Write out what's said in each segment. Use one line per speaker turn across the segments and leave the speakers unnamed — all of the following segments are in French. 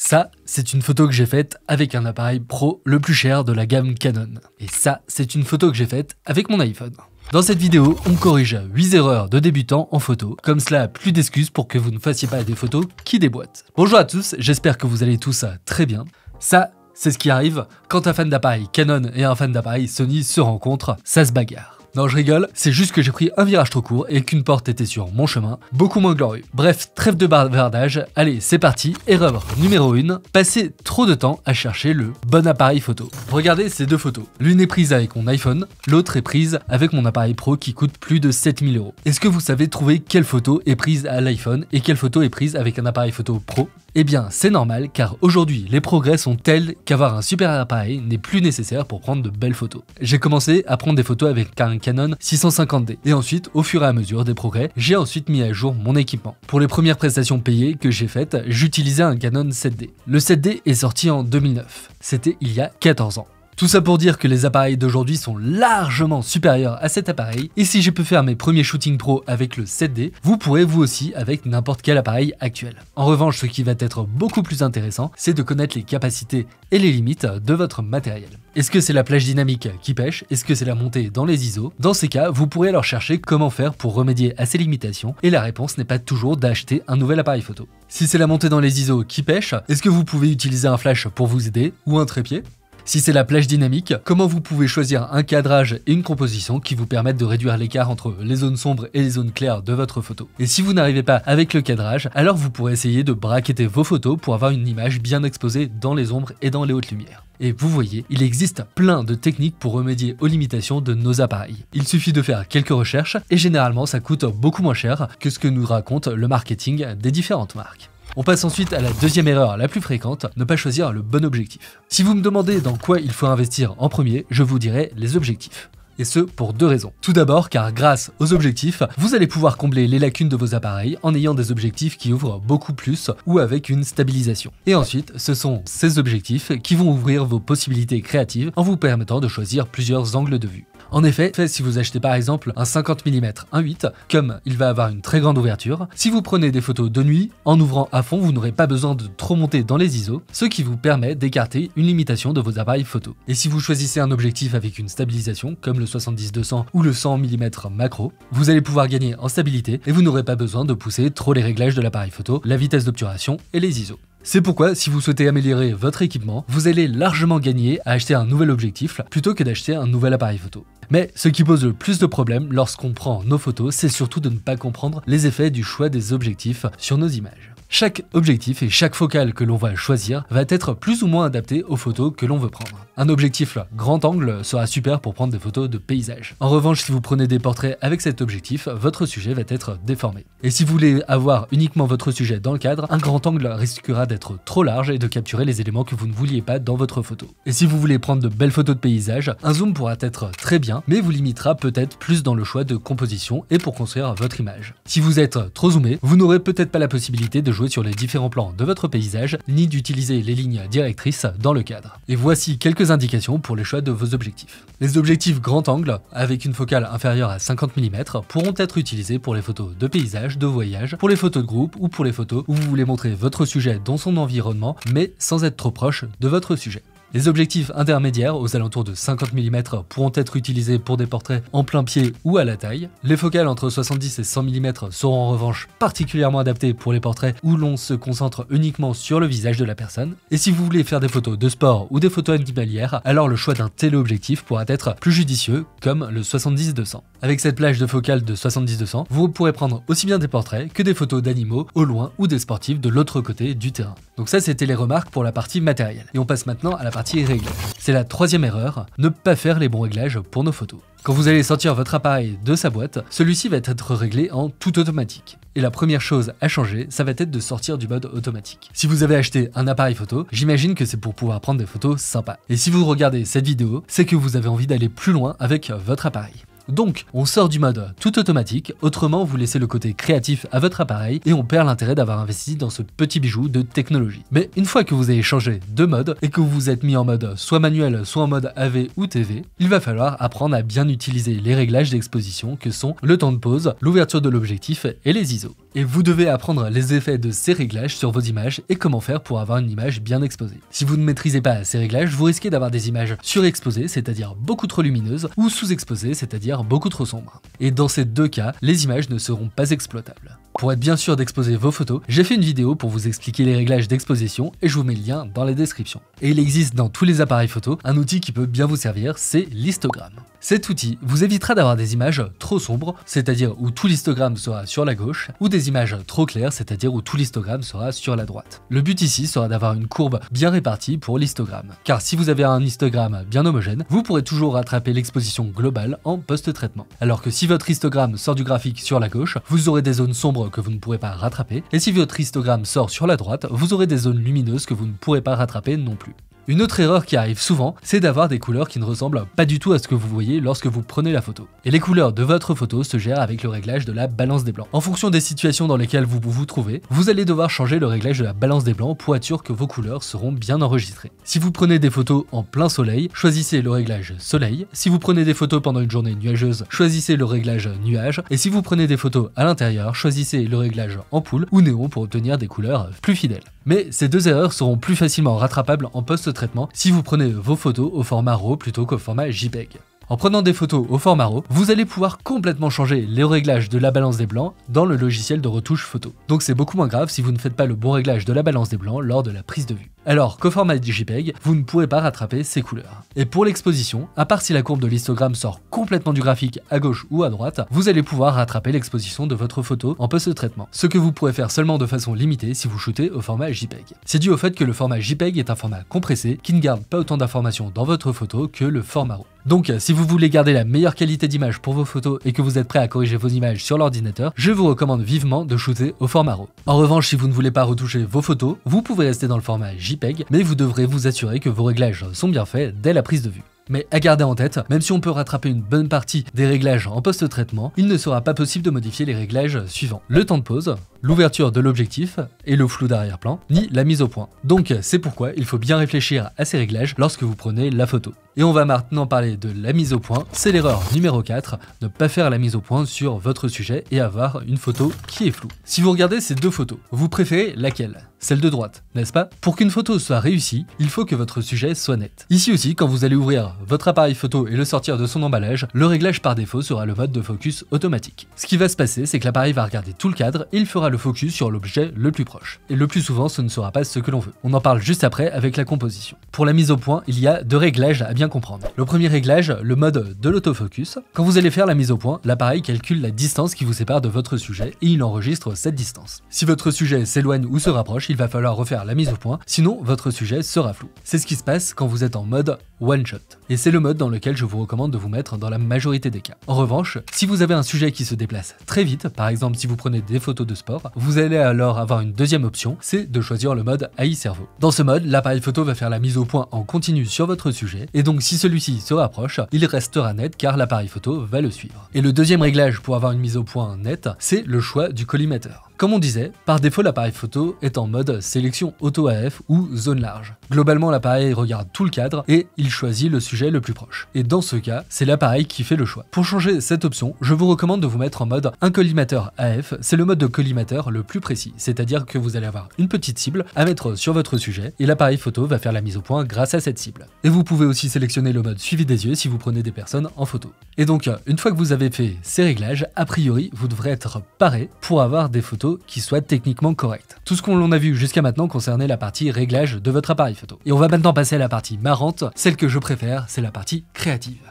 Ça, c'est une photo que j'ai faite avec un appareil pro le plus cher de la gamme Canon. Et ça, c'est une photo que j'ai faite avec mon iPhone. Dans cette vidéo, on corrige 8 erreurs de débutants en photo. Comme cela, plus d'excuses pour que vous ne fassiez pas des photos qui déboîtent. Bonjour à tous, j'espère que vous allez tous très bien. Ça, c'est ce qui arrive quand un fan d'appareil Canon et un fan d'appareil Sony se rencontrent, ça se bagarre. Non, je rigole, c'est juste que j'ai pris un virage trop court et qu'une porte était sur mon chemin, beaucoup moins glorieux. Bref, trêve de bavardage, allez, c'est parti. Erreur numéro 1, passer trop de temps à chercher le bon appareil photo. Regardez ces deux photos. L'une est prise avec mon iPhone, l'autre est prise avec mon appareil pro qui coûte plus de 7000 €. Est-ce que vous savez trouver quelle photo est prise à l'iPhone et quelle photo est prise avec un appareil photo pro? Eh bien, c'est normal car aujourd'hui, les progrès sont tels qu'avoir un super appareil n'est plus nécessaire pour prendre de belles photos. J'ai commencé à prendre des photos avec un Canon 650D et ensuite, au fur et à mesure des progrès, j'ai ensuite mis à jour mon équipement. Pour les premières prestations payées que j'ai faites, j'utilisais un Canon 7D. Le 7D est sorti en 2009, c'était il y a 14 ans. Tout ça pour dire que les appareils d'aujourd'hui sont largement supérieurs à cet appareil, et si j'ai pu faire mes premiers shootings pro avec le 7D, vous pourrez vous aussi avec n'importe quel appareil actuel. En revanche, ce qui va être beaucoup plus intéressant, c'est de connaître les capacités et les limites de votre matériel. Est-ce que c'est la plage dynamique qui pêche? Est-ce que c'est la montée dans les ISO? Dans ces cas, vous pourrez alors chercher comment faire pour remédier à ces limitations, et la réponse n'est pas toujours d'acheter un nouvel appareil photo. Si c'est la montée dans les ISO qui pêche, est-ce que vous pouvez utiliser un flash pour vous aider ou un trépied? Si c'est la plage dynamique, comment vous pouvez choisir un cadrage et une composition qui vous permettent de réduire l'écart entre les zones sombres et les zones claires de votre photo. Et si vous n'arrivez pas avec le cadrage, alors vous pourrez essayer de bracketter vos photos pour avoir une image bien exposée dans les ombres et dans les hautes lumières. Et vous voyez, il existe plein de techniques pour remédier aux limitations de nos appareils. Il suffit de faire quelques recherches et généralement ça coûte beaucoup moins cher que ce que nous raconte le marketing des différentes marques. On passe ensuite à la deuxième erreur la plus fréquente, ne pas choisir le bon objectif. Si vous me demandez dans quoi il faut investir en premier, je vous dirai les objectifs. Et ce, pour deux raisons. Tout d'abord, car grâce aux objectifs, vous allez pouvoir combler les lacunes de vos appareils en ayant des objectifs qui ouvrent beaucoup plus ou avec une stabilisation. Et ensuite, ce sont ces objectifs qui vont ouvrir vos possibilités créatives en vous permettant de choisir plusieurs angles de vue. En effet, si vous achetez par exemple un 50 mm 1.8, comme il va avoir une très grande ouverture, si vous prenez des photos de nuit, en ouvrant à fond, vous n'aurez pas besoin de trop monter dans les ISO, ce qui vous permet d'écarter une limitation de vos appareils photo. Et si vous choisissez un objectif avec une stabilisation, comme le 70-200 ou le 100 mm macro, vous allez pouvoir gagner en stabilité et vous n'aurez pas besoin de pousser trop les réglages de l'appareil photo, la vitesse d'obturation et les ISO. C'est pourquoi, si vous souhaitez améliorer votre équipement, vous allez largement gagner à acheter un nouvel objectif plutôt que d'acheter un nouvel appareil photo. Mais ce qui pose le plus de problèmes lorsqu'on prend nos photos, c'est surtout de ne pas comprendre les effets du choix des objectifs sur nos images. Chaque objectif et chaque focale que l'on va choisir va être plus ou moins adapté aux photos que l'on veut prendre. Un objectif grand angle sera super pour prendre des photos de paysage. En revanche, si vous prenez des portraits avec cet objectif, votre sujet va être déformé. Et si vous voulez avoir uniquement votre sujet dans le cadre, un grand angle risquera d'être trop large et de capturer les éléments que vous ne vouliez pas dans votre photo. Et si vous voulez prendre de belles photos de paysage, un zoom pourra être très bien, mais vous limitera peut-être plus dans le choix de composition et pour construire votre image. Si vous êtes trop zoomé, vous n'aurez peut-être pas la possibilité de jouer sur les différents plans de votre paysage, ni d'utiliser les lignes directrices dans le cadre. Et voici quelques indications pour les choix de vos objectifs. Les objectifs grand angle, avec une focale inférieure à 50 mm, pourront être utilisés pour les photos de paysage, de voyage, pour les photos de groupe ou pour les photos où vous voulez montrer votre sujet dans son environnement, mais sans être trop proche de votre sujet. Les objectifs intermédiaires, aux alentours de 50 mm, pourront être utilisés pour des portraits en plein pied ou à la taille. Les focales entre 70 et 100 mm seront en revanche particulièrement adaptées pour les portraits où l'on se concentre uniquement sur le visage de la personne. Et si vous voulez faire des photos de sport ou des photos animalières, alors le choix d'un téléobjectif pourra être plus judicieux, comme le 70-200. Avec cette plage de focale de 70-200, vous pourrez prendre aussi bien des portraits que des photos d'animaux au loin ou des sportifs de l'autre côté du terrain. Donc ça, c'était les remarques pour la partie matérielle. Et on passe maintenant à la partie réglage. C'est la troisième erreur, ne pas faire les bons réglages pour nos photos. Quand vous allez sortir votre appareil de sa boîte, celui-ci va être réglé en tout automatique. Et la première chose à changer, ça va être de sortir du mode automatique. Si vous avez acheté un appareil photo, j'imagine que c'est pour pouvoir prendre des photos sympas. Et si vous regardez cette vidéo, c'est que vous avez envie d'aller plus loin avec votre appareil. Donc, on sort du mode tout automatique, autrement vous laissez le côté créatif à votre appareil et on perd l'intérêt d'avoir investi dans ce petit bijou de technologie. Mais une fois que vous avez changé de mode et que vous vous êtes mis en mode soit manuel, soit en mode AV ou TV, il va falloir apprendre à bien utiliser les réglages d'exposition que sont le temps de pause, l'ouverture de l'objectif et les ISO. Et vous devez apprendre les effets de ces réglages sur vos images et comment faire pour avoir une image bien exposée. Si vous ne maîtrisez pas ces réglages, vous risquez d'avoir des images surexposées, c'est-à-dire beaucoup trop lumineuses, ou sous-exposées, c'est-à-dire beaucoup trop sombres. Et dans ces deux cas, les images ne seront pas exploitables. Pour être bien sûr d'exposer vos photos, j'ai fait une vidéo pour vous expliquer les réglages d'exposition et je vous mets le lien dans la description. Et il existe dans tous les appareils photo un outil qui peut bien vous servir, c'est l'histogramme. Cet outil vous évitera d'avoir des images trop sombres, c'est-à-dire où tout l'histogramme sera sur la gauche, ou des images trop claires, c'est-à-dire où tout l'histogramme sera sur la droite. Le but ici sera d'avoir une courbe bien répartie pour l'histogramme. Car si vous avez un histogramme bien homogène, vous pourrez toujours rattraper l'exposition globale en post-traitement. Alors que si votre histogramme sort du graphique sur la gauche, vous aurez des zones sombres que vous ne pourrez pas rattraper, et si votre histogramme sort sur la droite, vous aurez des zones lumineuses que vous ne pourrez pas rattraper non plus. Une autre erreur qui arrive souvent, c'est d'avoir des couleurs qui ne ressemblent pas du tout à ce que vous voyez lorsque vous prenez la photo. Et les couleurs de votre photo se gèrent avec le réglage de la balance des blancs. En fonction des situations dans lesquelles vous vous trouvez, vous allez devoir changer le réglage de la balance des blancs pour être sûr que vos couleurs seront bien enregistrées. Si vous prenez des photos en plein soleil, choisissez le réglage soleil. Si vous prenez des photos pendant une journée nuageuse, choisissez le réglage nuage. Et si vous prenez des photos à l'intérieur, choisissez le réglage ampoule ou néon pour obtenir des couleurs plus fidèles. Mais ces deux erreurs seront plus facilement rattrapables en post-traitement si vous prenez vos photos au format RAW plutôt qu'au format JPEG. En prenant des photos au format RAW, vous allez pouvoir complètement changer les réglages de la balance des blancs dans le logiciel de retouche photo. Donc c'est beaucoup moins grave si vous ne faites pas le bon réglage de la balance des blancs lors de la prise de vue. Alors qu'au format JPEG, vous ne pourrez pas rattraper ces couleurs. Et pour l'exposition, à part si la courbe de l'histogramme sort complètement du graphique à gauche ou à droite, vous allez pouvoir rattraper l'exposition de votre photo en post-traitement. Ce que vous pourrez faire seulement de façon limitée si vous shootez au format JPEG. C'est dû au fait que le format JPEG est un format compressé qui ne garde pas autant d'informations dans votre photo que le format RAW. Donc si vous voulez garder la meilleure qualité d'image pour vos photos et que vous êtes prêt à corriger vos images sur l'ordinateur, je vous recommande vivement de shooter au format RAW. En revanche, si vous ne voulez pas retoucher vos photos, vous pouvez rester dans le format JPEG, mais vous devrez vous assurer que vos réglages sont bien faits dès la prise de vue. Mais à garder en tête, même si on peut rattraper une bonne partie des réglages en post-traitement, il ne sera pas possible de modifier les réglages suivants. Le temps de pause, l'ouverture de l'objectif et le flou d'arrière-plan, ni la mise au point. Donc c'est pourquoi il faut bien réfléchir à ces réglages lorsque vous prenez la photo. Et on va maintenant parler de la mise au point. C'est l'erreur numéro 4, ne pas faire la mise au point sur votre sujet et avoir une photo qui est floue. Si vous regardez ces deux photos, vous préférez laquelle ? Celle de droite, n'est-ce pas? Pour qu'une photo soit réussie, il faut que votre sujet soit net. Ici aussi, quand vous allez ouvrir votre appareil photo et le sortir de son emballage, le réglage par défaut sera le mode de focus automatique. Ce qui va se passer, c'est que l'appareil va regarder tout le cadre et il fera le focus sur l'objet le plus proche. Et le plus souvent, ce ne sera pas ce que l'on veut. On en parle juste après avec la composition. Pour la mise au point, il y a deux réglages à bien comprendre. Le premier réglage, le mode de l'autofocus. Quand vous allez faire la mise au point, l'appareil calcule la distance qui vous sépare de votre sujet et il enregistre cette distance. Si votre sujet s'éloigne ou se rapproche, il va falloir refaire la mise au point, sinon votre sujet sera flou. C'est ce qui se passe quand vous êtes en mode one shot. Et c'est le mode dans lequel je vous recommande de vous mettre dans la majorité des cas. En revanche, si vous avez un sujet qui se déplace très vite, par exemple si vous prenez des photos de sport, vous allez alors avoir une deuxième option, c'est de choisir le mode AI Servo. Dans ce mode, l'appareil photo va faire la mise au point en continu sur votre sujet, et donc si celui-ci se rapproche, il restera net car l'appareil photo va le suivre. Et le deuxième réglage pour avoir une mise au point nette, c'est le choix du collimateur. Comme on disait, par défaut l'appareil photo est en mode sélection auto AF ou zone large. Globalement l'appareil regarde tout le cadre et il choisit le sujet le plus proche. Et dans ce cas, c'est l'appareil qui fait le choix. Pour changer cette option, je vous recommande de vous mettre en mode un collimateur AF, c'est le mode de collimateur le plus précis, c'est-à-dire que vous allez avoir une petite cible à mettre sur votre sujet et l'appareil photo va faire la mise au point grâce à cette cible. Et vous pouvez aussi sélectionner le mode suivi des yeux si vous prenez des personnes en photo. Et donc, une fois que vous avez fait ces réglages, a priori, vous devrez être paré pour avoir des photos qui soient techniquement correctes. Tout ce qu'on a vu jusqu'à maintenant concernait la partie réglage de votre appareil photo. Et on va maintenant passer à la partie marrante, celle que je préfère, c'est la partie créative.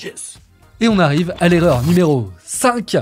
Yes! Et on arrive à l'erreur numéro 5,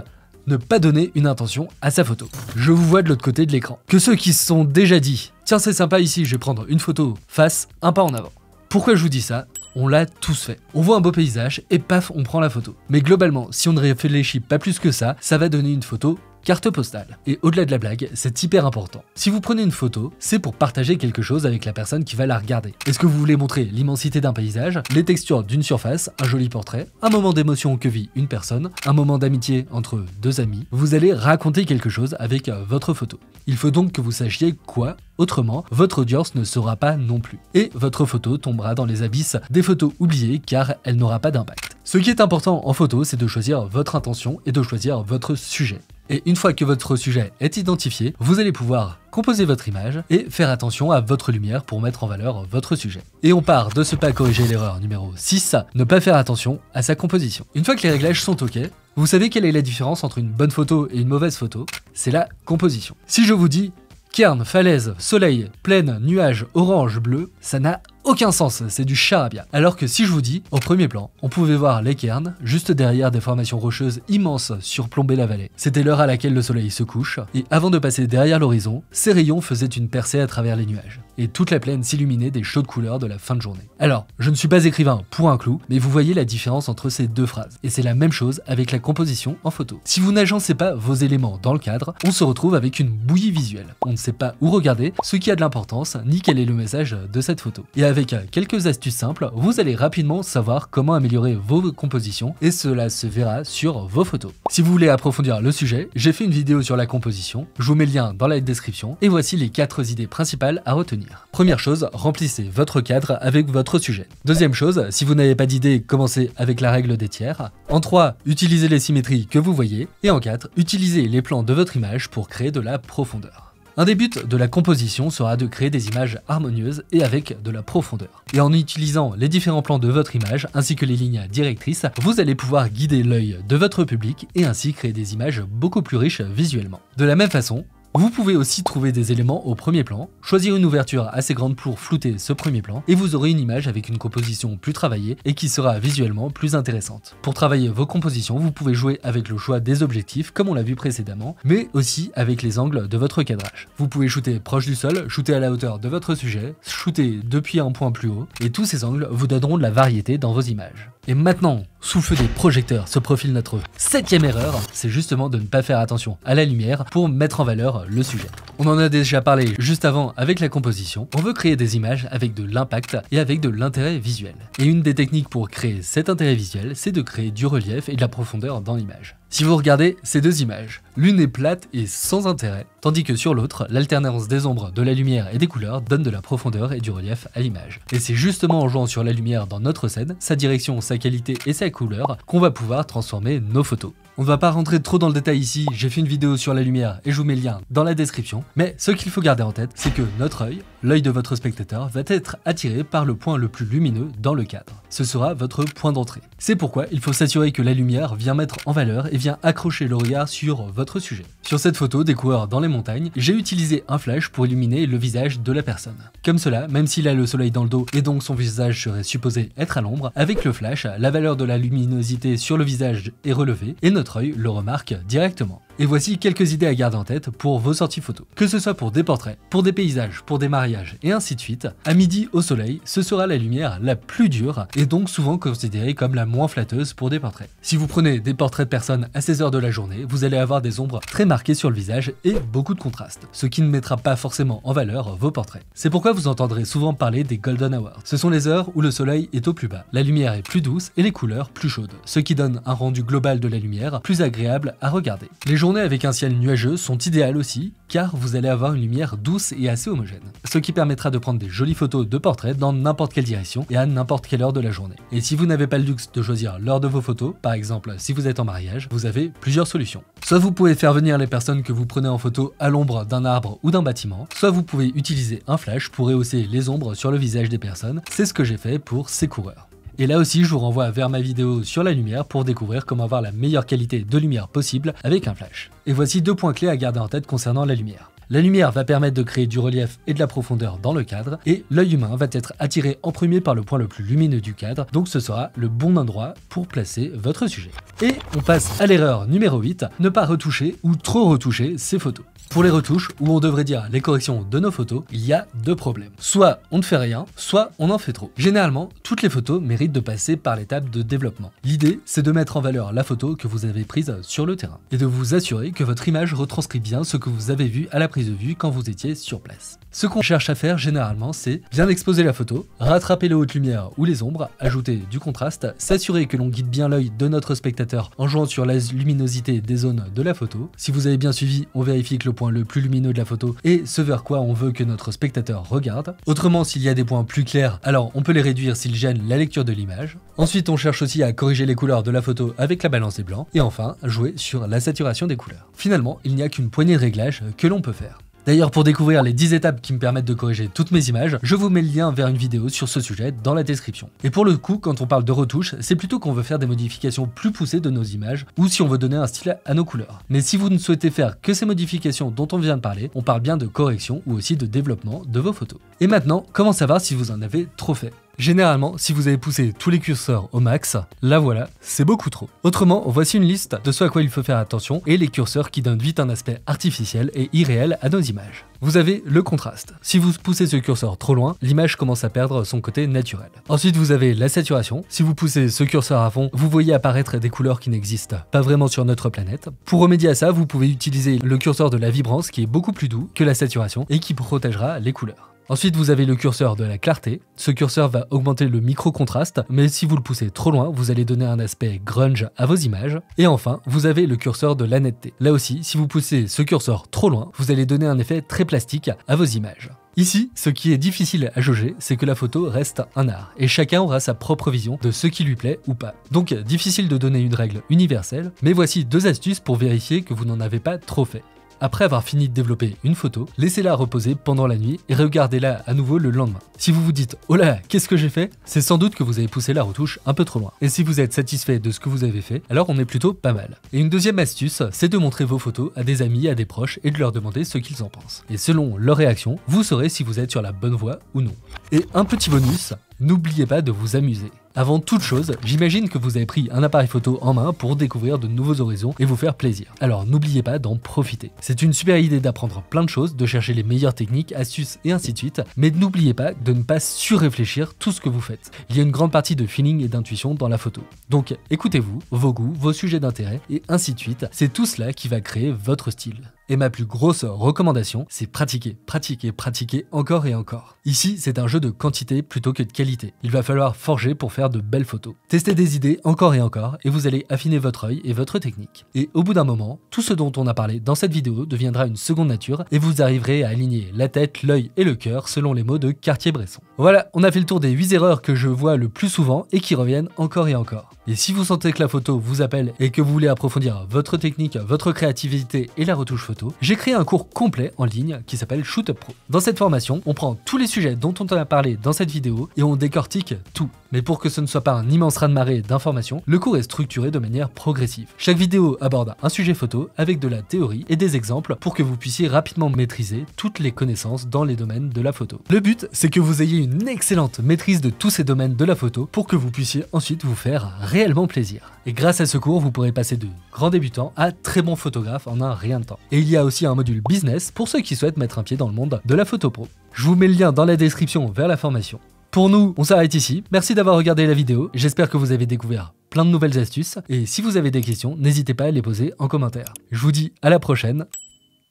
ne pas donner une intention à sa photo. Je vous vois de l'autre côté de l'écran. Que ceux qui se sont déjà dit, tiens c'est sympa ici, je vais prendre une photo, fassent un pas en avant. Pourquoi je vous dis ça? On l'a tous fait. On voit un beau paysage et paf, on prend la photo. Mais globalement, si on ne réfléchit pas plus que ça, ça va donner une photo carte postale. Et au-delà de la blague, c'est hyper important. Si vous prenez une photo, c'est pour partager quelque chose avec la personne qui va la regarder. Est-ce que vous voulez montrer l'immensité d'un paysage, les textures d'une surface, un joli portrait, un moment d'émotion que vit une personne, un moment d'amitié entre deux amis? Vous allez raconter quelque chose avec votre photo. Il faut donc que vous sachiez quoi, autrement, votre audience ne saura pas non plus. Et votre photo tombera dans les abysses des photos oubliées car elle n'aura pas d'impact. Ce qui est important en photo, c'est de choisir votre intention et de choisir votre sujet. Et une fois que votre sujet est identifié, vous allez pouvoir composer votre image et faire attention à votre lumière pour mettre en valeur votre sujet. Et on part de ce pas corriger l'erreur numéro 6, ne pas faire attention à sa composition. Une fois que les réglages sont OK, vous savez quelle est la différence entre une bonne photo et une mauvaise photo? C'est la composition. Si je vous dis cairn, falaise, soleil, plaine, nuage, orange, bleu, ça n'a aucun sens, c'est du charabia. Alors que si je vous dis, au premier plan, on pouvait voir les cairns, juste derrière des formations rocheuses immenses surplomber la vallée. C'était l'heure à laquelle le soleil se couche, et avant de passer derrière l'horizon, ses rayons faisaient une percée à travers les nuages. Et toute la plaine s'illuminait des chaudes couleurs de la fin de journée. Alors, je ne suis pas écrivain pour un clou, mais vous voyez la différence entre ces deux phrases. Et c'est la même chose avec la composition en photo. Si vous n'agencez pas vos éléments dans le cadre, on se retrouve avec une bouillie visuelle. On ne sait pas où regarder, ce qui a de l'importance, ni quel est le message de cette photo. Et avec quelques astuces simples, vous allez rapidement savoir comment améliorer vos compositions et cela se verra sur vos photos. Si vous voulez approfondir le sujet, j'ai fait une vidéo sur la composition, je vous mets le lien dans la description et voici les 4 idées principales à retenir. Première chose, remplissez votre cadre avec votre sujet. Deuxième chose, si vous n'avez pas d'idée, commencez avec la règle des tiers. En 3, utilisez les symétries que vous voyez et en 4, utilisez les plans de votre image pour créer de la profondeur. Un des buts de la composition sera de créer des images harmonieuses et avec de la profondeur. Et en utilisant les différents plans de votre image ainsi que les lignes directrices, vous allez pouvoir guider l'œil de votre public et ainsi créer des images beaucoup plus riches visuellement. De la même façon, vous pouvez aussi trouver des éléments au premier plan, choisir une ouverture assez grande pour flouter ce premier plan et vous aurez une image avec une composition plus travaillée et qui sera visuellement plus intéressante. Pour travailler vos compositions, vous pouvez jouer avec le choix des objectifs comme on l'a vu précédemment, mais aussi avec les angles de votre cadrage. Vous pouvez shooter proche du sol, shooter à la hauteur de votre sujet, shooter depuis un point plus haut et tous ces angles vous donneront de la variété dans vos images. Et maintenant, sous le feu des projecteurs se profile notre 7e erreur, c'est justement de ne pas faire attention à la lumière pour mettre en valeur le sujet. On en a déjà parlé juste avant avec la composition, on veut créer des images avec de l'impact et avec de l'intérêt visuel. Et une des techniques pour créer cet intérêt visuel, c'est de créer du relief et de la profondeur dans l'image. Si vous regardez ces deux images, l'une est plate et sans intérêt, tandis que sur l'autre, l'alternance des ombres, de la lumière et des couleurs donne de la profondeur et du relief à l'image. Et c'est justement en jouant sur la lumière dans notre scène, sa direction, sa qualité et sa couleur, qu'on va pouvoir transformer nos photos. On ne va pas rentrer trop dans le détail ici, j'ai fait une vidéo sur la lumière et je vous mets le lien dans la description, mais ce qu'il faut garder en tête, c'est que notre œil, l'œil de votre spectateur, va être attiré par le point le plus lumineux dans le cadre. Ce sera votre point d'entrée. C'est pourquoi il faut s'assurer que la lumière vient mettre en valeur et vient accrocher le regard sur votre sujet. Sur cette photo des coureurs dans les montagnes, j'ai utilisé un flash pour illuminer le visage de la personne. Comme cela, même s'il a le soleil dans le dos et donc son visage serait supposé être à l'ombre, avec le flash, la valeur de la luminosité sur le visage est relevée et notre œil le remarque directement. Et voici quelques idées à garder en tête pour vos sorties photos. Que ce soit pour des portraits, pour des paysages, pour des mariages et ainsi de suite, à midi au soleil, ce sera la lumière la plus dure et donc souvent considérée comme la moins flatteuse pour des portraits. Si vous prenez des portraits de personnes à 16 heures de la journée, vous allez avoir des ombres très marquées sur le visage et beaucoup de contraste, ce qui ne mettra pas forcément en valeur vos portraits. C'est pourquoi vous entendrez souvent parler des Golden Hours. Ce sont les heures où le soleil est au plus bas, la lumière est plus douce et les couleurs plus chaudes, ce qui donne un rendu global de la lumière plus agréable à regarder. Les journées avec un ciel nuageux sont idéales aussi, car vous allez avoir une lumière douce et assez homogène, ce qui permettra de prendre des jolies photos de portraits dans n'importe quelle direction et à n'importe quelle heure de la journée. Et si vous n'avez pas le luxe de choisir l'heure de vos photos, par exemple si vous êtes en mariage, vous avez plusieurs solutions. Soit vous pouvez faire venir les personnes que vous prenez en photo à l'ombre d'un arbre ou d'un bâtiment, soit vous pouvez utiliser un flash pour rehausser les ombres sur le visage des personnes, c'est ce que j'ai fait pour ces coureurs. Et là aussi, je vous renvoie vers ma vidéo sur la lumière pour découvrir comment avoir la meilleure qualité de lumière possible avec un flash. Et voici 2 points clés à garder en tête concernant la lumière. La lumière va permettre de créer du relief et de la profondeur dans le cadre, et l'œil humain va être attiré en premier par le point le plus lumineux du cadre, donc ce sera le bon endroit pour placer votre sujet. Et on passe à l'erreur numéro 8, ne pas retoucher ou trop retoucher ses photos. Pour les retouches, ou on devrait dire les corrections de nos photos, il y a deux problèmes. Soit on ne fait rien, soit on en fait trop. Généralement, toutes les photos méritent de passer par l'étape de développement. L'idée, c'est de mettre en valeur la photo que vous avez prise sur le terrain et de vous assurer que votre image retranscrit bien ce que vous avez vu à la prise de vue quand vous étiez sur place. Ce qu'on cherche à faire généralement, c'est bien exposer la photo, rattraper les hautes lumières ou les ombres, ajouter du contraste, s'assurer que l'on guide bien l'œil de notre spectateur en jouant sur la luminosité des zones de la photo. Si vous avez bien suivi, on vérifie que le point le plus lumineux de la photo est ce vers quoi on veut que notre spectateur regarde. Autrement, s'il y a des points plus clairs, alors on peut les réduire s'ils gênent la lecture de l'image. Ensuite, on cherche aussi à corriger les couleurs de la photo avec la balance des blancs. Et enfin, jouer sur la saturation des couleurs. Finalement, il n'y a qu'une poignée de réglages que l'on peut faire. D'ailleurs, pour découvrir les 10 étapes qui me permettent de corriger toutes mes images, je vous mets le lien vers une vidéo sur ce sujet dans la description. Et pour le coup, quand on parle de retouche, c'est plutôt qu'on veut faire des modifications plus poussées de nos images ou si on veut donner un style à nos couleurs. Mais si vous ne souhaitez faire que ces modifications dont on vient de parler, on parle bien de correction ou aussi de développement de vos photos. Et maintenant, comment savoir si vous en avez trop fait ? Généralement, si vous avez poussé tous les curseurs au max, là voilà, c'est beaucoup trop. Autrement, voici une liste de ce à quoi il faut faire attention et les curseurs qui donnent vite un aspect artificiel et irréel à nos images. Vous avez le contraste. Si vous poussez ce curseur trop loin, l'image commence à perdre son côté naturel. Ensuite, vous avez la saturation. Si vous poussez ce curseur à fond, vous voyez apparaître des couleurs qui n'existent pas vraiment sur notre planète. Pour remédier à ça, vous pouvez utiliser le curseur de la vibrance qui est beaucoup plus doux que la saturation et qui protégera les couleurs. Ensuite, vous avez le curseur de la clarté. Ce curseur va augmenter le micro-contraste, mais si vous le poussez trop loin, vous allez donner un aspect grunge à vos images. Et enfin, vous avez le curseur de la netteté. Là aussi, si vous poussez ce curseur trop loin, vous allez donner un effet très plastique à vos images. Ici, ce qui est difficile à jauger, c'est que la photo reste un art, et chacun aura sa propre vision de ce qui lui plaît ou pas. Donc, difficile de donner une règle universelle, mais voici 2 astuces pour vérifier que vous n'en avez pas trop fait. Après avoir fini de développer une photo, laissez-la reposer pendant la nuit et regardez-la à nouveau le lendemain. Si vous vous dites « Oh là, qu'est-ce que j'ai fait ?» c'est sans doute que vous avez poussé la retouche un peu trop loin. Et si vous êtes satisfait de ce que vous avez fait, alors on est plutôt pas mal. Et une deuxième astuce, c'est de montrer vos photos à des amis, à des proches et de leur demander ce qu'ils en pensent. Et selon leur réaction, vous saurez si vous êtes sur la bonne voie ou non. Et un petit bonus, n'oubliez pas de vous amuser. Avant toute chose, j'imagine que vous avez pris un appareil photo en main pour découvrir de nouveaux horizons et vous faire plaisir. Alors n'oubliez pas d'en profiter. C'est une super idée d'apprendre plein de choses, de chercher les meilleures techniques, astuces et ainsi de suite, mais n'oubliez pas de ne pas surréfléchir tout ce que vous faites. Il y a une grande partie de feeling et d'intuition dans la photo. Donc écoutez-vous, vos goûts, vos sujets d'intérêt et ainsi de suite, c'est tout cela qui va créer votre style. Et ma plus grosse recommandation, c'est pratiquer, pratiquer, pratiquer encore et encore. Ici, c'est un jeu de quantité plutôt que de qualité. Il va falloir forger pour faire de belles photos. Testez des idées encore et encore et vous allez affiner votre œil et votre technique. Et au bout d'un moment, tout ce dont on a parlé dans cette vidéo deviendra une seconde nature et vous arriverez à aligner la tête, l'œil et le cœur selon les mots de Cartier-Bresson. Voilà, on a fait le tour des 8 erreurs que je vois le plus souvent et qui reviennent encore et encore. Et si vous sentez que la photo vous appelle et que vous voulez approfondir votre technique, votre créativité et la retouche photo, j'ai créé un cours complet en ligne qui s'appelle Shoot Up Pro. Dans cette formation, on prend tous les sujets dont on a parlé dans cette vidéo et on décortique tout. Mais pour que ce ne soit pas un immense raz-de-marée d'informations, le cours est structuré de manière progressive. Chaque vidéo aborde un sujet photo avec de la théorie et des exemples pour que vous puissiez rapidement maîtriser toutes les connaissances dans les domaines de la photo. Le but, c'est que vous ayez une excellente maîtrise de tous ces domaines de la photo pour que vous puissiez ensuite vous faire réellement plaisir. Et grâce à ce cours, vous pourrez passer de grands débutants à très bons photographes en un rien de temps. Et il y a aussi un module business pour ceux qui souhaitent mettre un pied dans le monde de la photo pro. Je vous mets le lien dans la description vers la formation. Pour nous, on s'arrête ici. Merci d'avoir regardé la vidéo. J'espère que vous avez découvert plein de nouvelles astuces. Et si vous avez des questions, n'hésitez pas à les poser en commentaire. Je vous dis à la prochaine.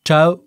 Ciao!